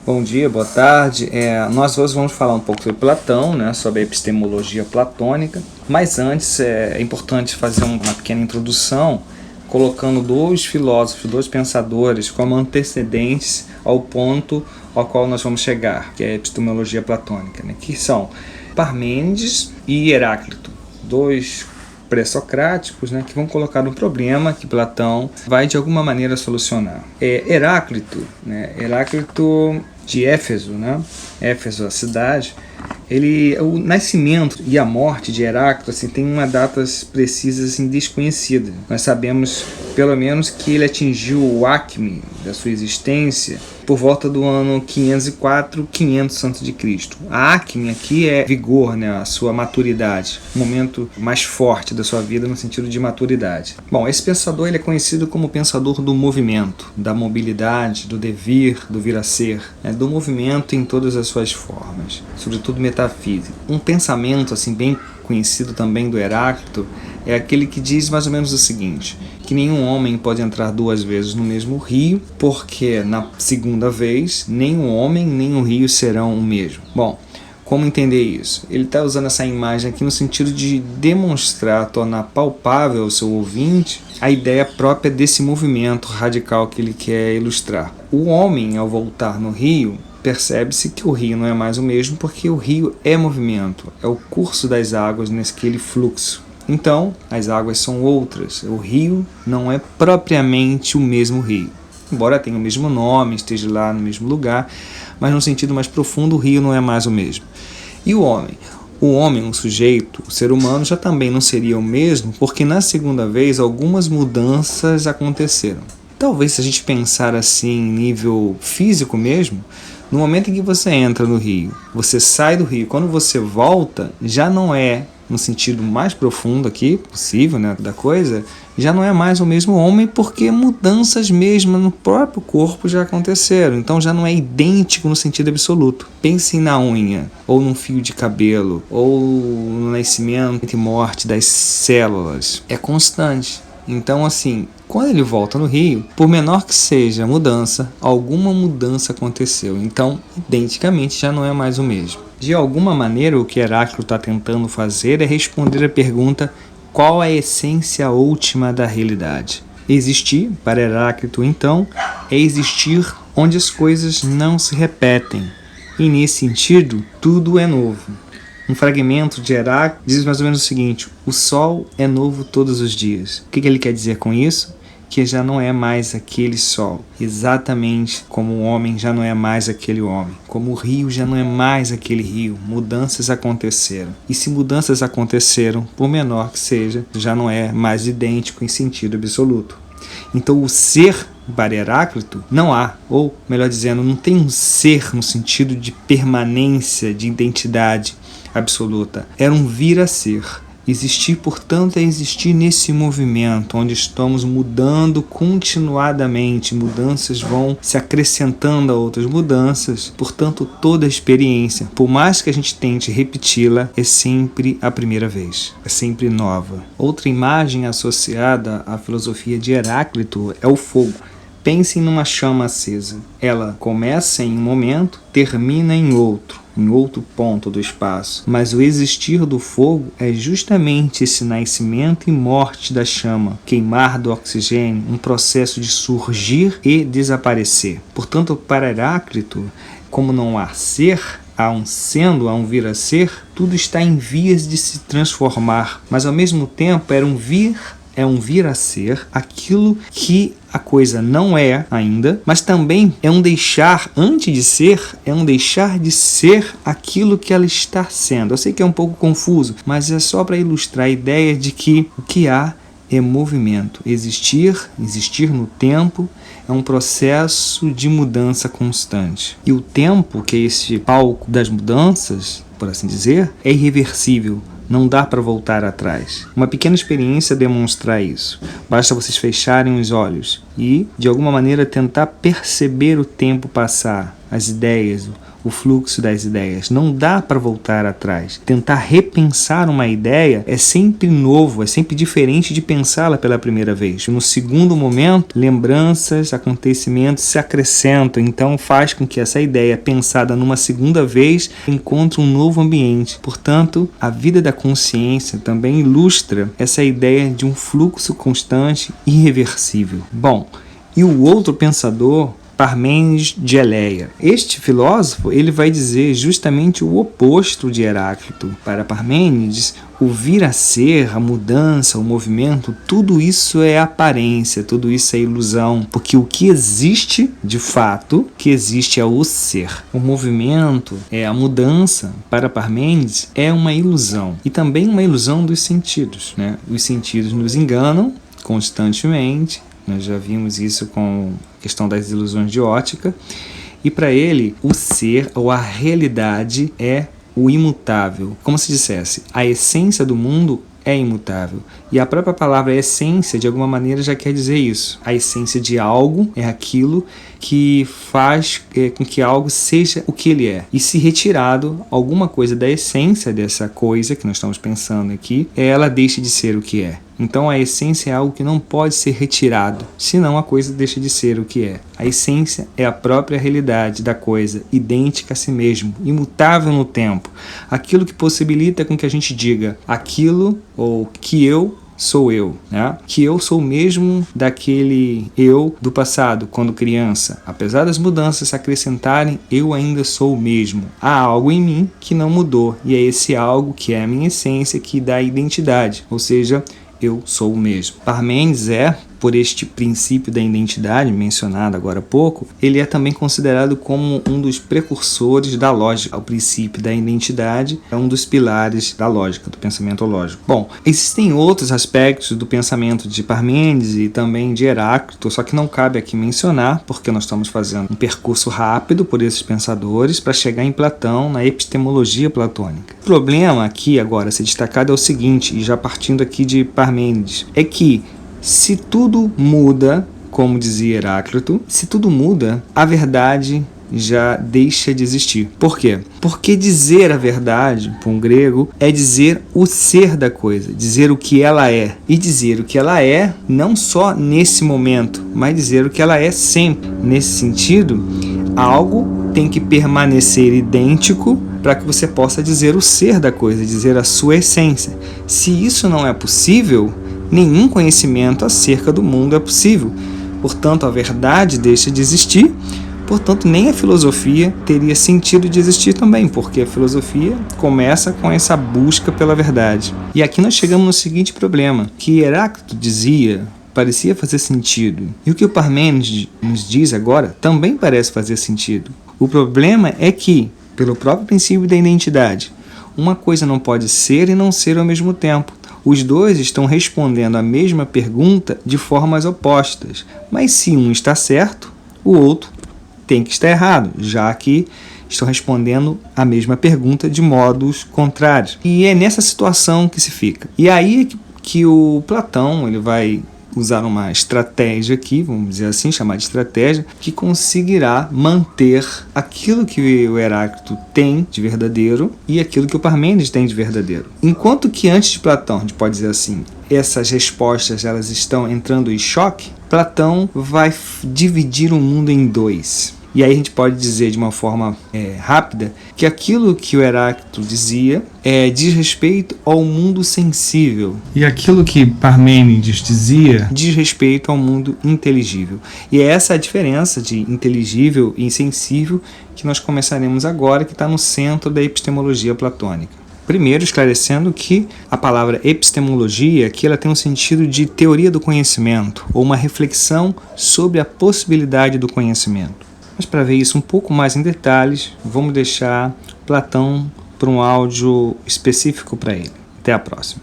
Bom dia, boa tarde. Nós hoje vamos falar um pouco sobre Platão, né, sobre a epistemologia platônica, mas antes é importante fazer uma pequena introdução, colocando dois filósofos, dois pensadores como antecedentes ao ponto ao qual nós vamos chegar, que é a epistemologia platônica, né, que são Parmênides e Heráclito, dois pré-socráticos, né, que vão colocar um problema que Platão vai de alguma maneira solucionar. Heráclito de Éfeso, né? Éfeso, a cidade, o nascimento e a morte de Heráclito tem uma datas precisas desconhecida. Nós sabemos pelo menos que ele atingiu o acme da sua existência por volta do ano 504, 500 a.C. A acme aqui é vigor, né, a sua maturidade, o momento mais forte da sua vida no sentido de maturidade. Bom, esse pensador ele é conhecido como pensador do movimento, da mobilidade, do devir, do vir a ser, do movimento em todas as suas formas, sobretudo metafísico. Um pensamento bem conhecido também do Heráclito é aquele que diz mais ou menos o seguinte, que nenhum homem pode entrar duas vezes no mesmo rio, porque na segunda vez nem o homem nem o rio serão o mesmo. Bom, como entender isso? Ele está usando essa imagem aqui no sentido de demonstrar, tornar palpável ao seu ouvinte a ideia própria desse movimento radical que ele quer ilustrar. O homem, ao voltar no rio, percebe-se que o rio não é mais o mesmo, porque o rio é movimento, é o curso das águas naquele fluxo. Então, as águas são outras. O rio não é propriamente o mesmo rio. Embora tenha o mesmo nome, esteja lá no mesmo lugar, mas no sentido mais profundo, o rio não é mais o mesmo. E o homem? O homem, um sujeito, o ser humano, já também não seria o mesmo, porque na segunda vez algumas mudanças aconteceram. Talvez, se a gente pensar em nível físico mesmo, no momento em que você entra no rio, você sai do rio, quando você volta, já não é, no sentido mais profundo aqui, possível, né, da coisa, já não é mais o mesmo homem, porque mudanças mesmo no próprio corpo já aconteceram. Então já não é idêntico no sentido absoluto. Pensem na unha, ou num fio de cabelo, ou no nascimento e morte das células. É constante. Então, quando ele volta no rio, por menor que seja a mudança, alguma mudança aconteceu. Então, identicamente, já não é mais o mesmo. De alguma maneira, o que Heráclito está tentando fazer é responder a pergunta: qual a essência última da realidade? Existir, para Heráclito, então, é existir onde as coisas não se repetem. E, nesse sentido, tudo é novo. Um fragmento de Heráclito diz mais ou menos o seguinte: o sol é novo todos os dias. O que ele quer dizer com isso? Que já não é mais aquele sol, exatamente como o homem já não é mais aquele homem, como o rio já não é mais aquele rio. Mudanças aconteceram. E se mudanças aconteceram, por menor que seja, já não é mais idêntico em sentido absoluto. Então o ser para Heráclito não há, ou melhor dizendo, não tem um ser no sentido de permanência, de identidade absoluta. Era um vir a ser. Existir, portanto, é existir nesse movimento, onde estamos mudando continuadamente, mudanças vão se acrescentando a outras mudanças, portanto, toda a experiência, por mais que a gente tente repeti-la, é sempre a primeira vez, é sempre nova. Outra imagem associada à filosofia de Heráclito é o fogo. Pensem numa chama acesa. Ela começa em um momento, termina em outro ponto do espaço. Mas o existir do fogo é justamente esse nascimento e morte da chama, queimar do oxigênio, um processo de surgir e desaparecer. Portanto, para Heráclito, como não há ser, há um sendo, há um vir a ser, tudo está em vias de se transformar, mas ao mesmo tempo é um vir a ser aquilo que a coisa não é ainda, mas também é um deixar, antes de ser, é um deixar de ser aquilo que ela está sendo. Eu sei que é um pouco confuso, mas é só para ilustrar a ideia de que o que há é movimento. Existir no tempo, é um processo de mudança constante. E o tempo, que é esse palco das mudanças, por assim dizer, é irreversível. Não dá para voltar atrás. Uma pequena experiência demonstra isso. Basta vocês fecharem os olhos e, de alguma maneira, tentar perceber o tempo passar, as ideias, o fluxo das ideias. Não dá para voltar atrás. Tentar repensar uma ideia é sempre novo, é sempre diferente de pensá-la pela primeira vez. No segundo momento, lembranças, acontecimentos se acrescentam, então faz com que essa ideia pensada numa segunda vez encontre um novo ambiente. Portanto, a vida da consciência também ilustra essa ideia de um fluxo constante e irreversível. Bom, e o outro pensador, Parmênides de Eleia. Este filósofo ele vai dizer justamente o oposto de Heráclito. Para Parmênides, o vir a ser, a mudança, o movimento, tudo isso é aparência, tudo isso é ilusão, porque o que existe, de fato, o que existe é o ser. O movimento, a mudança, para Parmênides, é uma ilusão, e também uma ilusão dos sentidos, né? Os sentidos nos enganam constantemente. Nós já vimos isso com a questão das ilusões de ótica. E para ele, o ser ou a realidade é o imutável. Como se dissesse, a essência do mundo é imutável. E a própria palavra essência, de alguma maneira, já quer dizer isso. A essência de algo é aquilo que faz com que algo seja o que ele é. E se retirado alguma coisa da essência dessa coisa que nós estamos pensando aqui, ela deixa de ser o que é. Então a essência é algo que não pode ser retirado, senão a coisa deixa de ser o que é. A essência é a própria realidade da coisa, idêntica a si mesmo, imutável no tempo. Aquilo que possibilita com que a gente diga aquilo ou que eu sou eu, né? Que eu sou mesmo daquele eu do passado, quando criança. Apesar das mudanças se acrescentarem, eu ainda sou o mesmo. Há algo em mim que não mudou, e é esse algo que é a minha essência que dá identidade, ou seja, eu sou o mesmo. Parmênides por este princípio da identidade mencionado agora há pouco, ele é também considerado como um dos precursores da lógica. O princípio da identidade é um dos pilares da lógica, do pensamento lógico. Bom, existem outros aspectos do pensamento de Parmênides e também de Heráclito, só que não cabe aqui mencionar, porque nós estamos fazendo um percurso rápido por esses pensadores para chegar em Platão, na epistemologia platônica. O problema aqui agora a ser destacado é o seguinte, e já partindo aqui de Parmênides, é que se tudo muda, como dizia Heráclito, se tudo muda, a verdade já deixa de existir. Por quê? Porque dizer a verdade, para um grego, é dizer o ser da coisa, dizer o que ela é. E dizer o que ela é, não só nesse momento, mas dizer o que ela é sempre. Nesse sentido, algo tem que permanecer idêntico para que você possa dizer o ser da coisa, dizer a sua essência. Se isso não é possível, nenhum conhecimento acerca do mundo é possível. Portanto, a verdade deixa de existir. Portanto, nem a filosofia teria sentido de existir também, porque a filosofia começa com essa busca pela verdade. E aqui nós chegamos no seguinte problema, que Heráclito dizia, parecia fazer sentido. E o que o Parmênides nos diz agora também parece fazer sentido. O problema é que, pelo próprio princípio da identidade, uma coisa não pode ser e não ser ao mesmo tempo. Os dois estão respondendo a mesma pergunta de formas opostas, mas se um está certo, o outro tem que estar errado, já que estão respondendo a mesma pergunta de modos contrários. E é nessa situação que se fica. E aí que o Platão ele vai usar uma estratégia aqui, vamos dizer assim, chamar de estratégia, que conseguirá manter aquilo que o Heráclito tem de verdadeiro e aquilo que o Parmênides tem de verdadeiro. Enquanto que antes de Platão, a gente pode dizer assim, essas respostas elas estão entrando em choque, Platão vai dividir o mundo em dois. E aí a gente pode dizer de uma forma rápida que aquilo que o Heráclito dizia diz respeito ao mundo sensível. E aquilo que Parmênides dizia diz respeito ao mundo inteligível. E é essa a diferença de inteligível e insensível que nós começaremos agora, que está no centro da epistemologia platônica. Primeiro, esclarecendo que a palavra epistemologia aqui ela tem um sentido de teoria do conhecimento, ou uma reflexão sobre a possibilidade do conhecimento. Mas para ver isso um pouco mais em detalhes, vamos deixar Platão para um áudio específico para ele. Até a próxima.